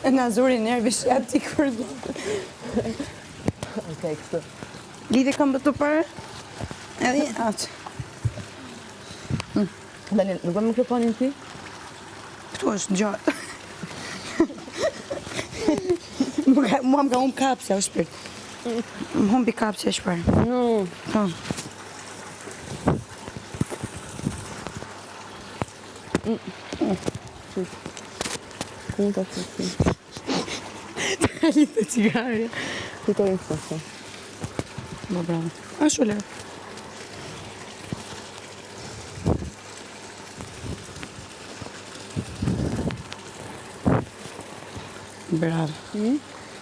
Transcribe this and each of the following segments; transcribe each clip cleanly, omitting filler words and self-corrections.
Në zuri nervi shqiptik për zotë. Okej, kështu. Lidhe këmbët të parë, edhe atë. Dalin, nuk bëmë mikrofonin ti? Këtu është gjatë. Mua më ka umë kapse, o shpirt. Më humbi kapse, shpërë. No. Unë të të Ta lidhe cigarja. Kujtojnë të të. Bo, bravo. A shule. Bravo.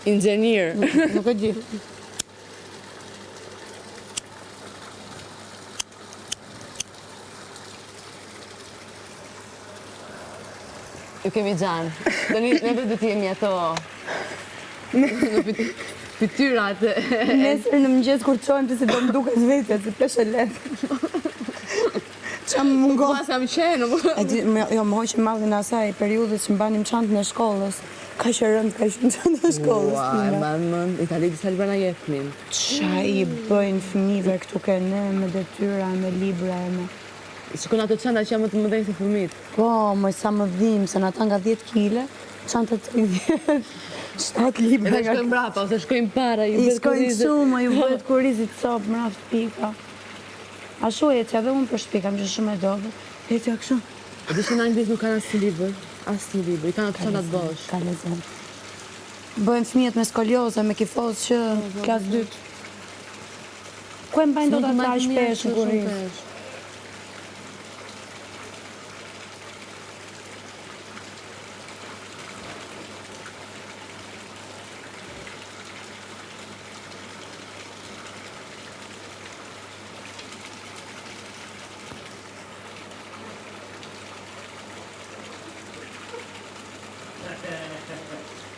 Inxhenier. Nuk e di. Ju kemi gjanë. Ne do të jemi ato... Fytyrat. Nesër në mëngjes kur qojnë të si do më duket vetja, si peshe letë. Qa më mungohë? Pas kam qenë. Jo, më hoqë mallin asaj periudës që mbanim çantën e shkollës. Ka që rëndë, ka që në çantën e shkollës. Ua, mamën, Itali disa libra na jepnin. Qa i bëjnë fëmijëve këtu ke ne me detyra, me libra e me... Shikon ato çanta që janë më të mëdhenj se fëmijët. Po, më sa më dhimë, se në ata nga 10 kile, çanta 30, 7 libra. Edhe shkojnë mbrapa, ose shkojnë para, ju I bëhet shkojnë kurizit. shumë, ju bëhet kurizit copë, mraft pika. Ashtu e që edhe unë për shpika, më që shumë e dobe. E që kështu. E di që në Anglisë nuk kanë asnjë libër, i kanë ato çanta të bosh. Ka lezim. Bëjnë fëmijët me skolioze, me kifos që klasë 2. Ku e mbajnë do të ata shpesh në kuriz?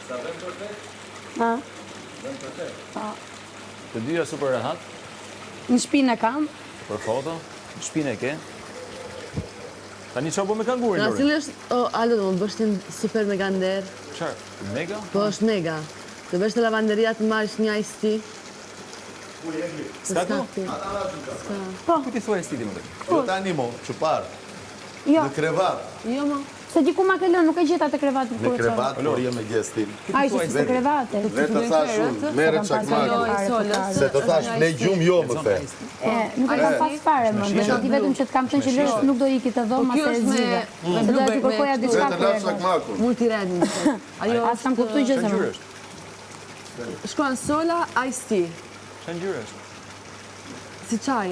Sa vend perfekt? Ha? Vend perfekt. Ha. Të dyja super rehat, Në shpinë e kam, për foto, shpinë e ke. Tani çfarë me kangurin, Na Lori? cili është, Aldo, do më bështin super mega nder. Çfarë? Mega? Po është mega. Të bësh të lavanderia të marrësh një iced tea. S'ka tu? po, Ku ti thua stili më të? Jo tani mo, çupar, jo, në krevat. Jo, mo. se diku ma ke lënë, nuk e gjeta të krevatit Në kur e krevat, qovë. por jam me gjestin. A, ishte se krevate. Vetë thash unë, merre çakmakun. Se të thash, ne gjumë jo më the. Nuk e kam pas fare më, dhe ti vetëm që të kam qenë që lërës nuk do iki të dhomë Kjo asë e është zgjidhe. me Se do e të kërkoja diçka Vetë laf tjetër. çakmakun. Multired. Ajo As kam kuptu gjë Çfarë se ngjyrë më. është? shkruan sola iced tea. Çfarë ngjyrë është? Si çaj.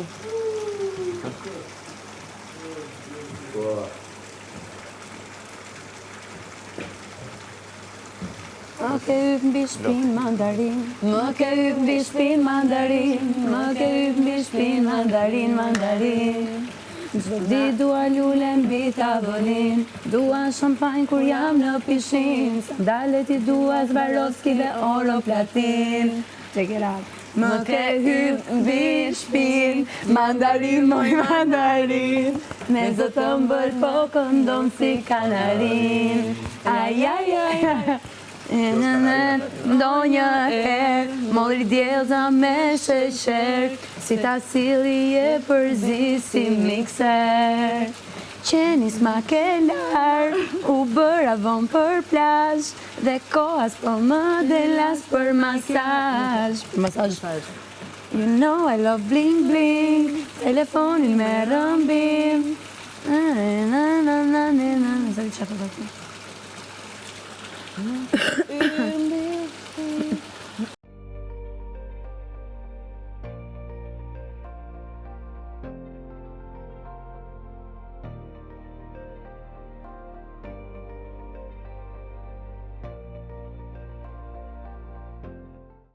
Më ke yp mbi shpinë mandarin, më ke yp mbi shpinë mandarin, më ke yp mbi shpinë mandarin, mandarin. Çdo ditë dua lule mbi tavolin, dua shampanjë kur jam në pishin, sandalet i dua Swarovski dhe oro platin. Check it out. Më ke hyp mbi shpinë, mandarin moj mandarin, me zë të mbël po këndon si kanarin. Aj, aj, aj, aj. Do një herë, molli djelza me sheqer, si ta silli e përzi si mikser. Qenis ma ke larë, u bëra vonë për plazh, dhe kohas po më delas për masazh. Për masazh. You know I love bling bling, telefonin me rëmbim. Zëri që ato të të.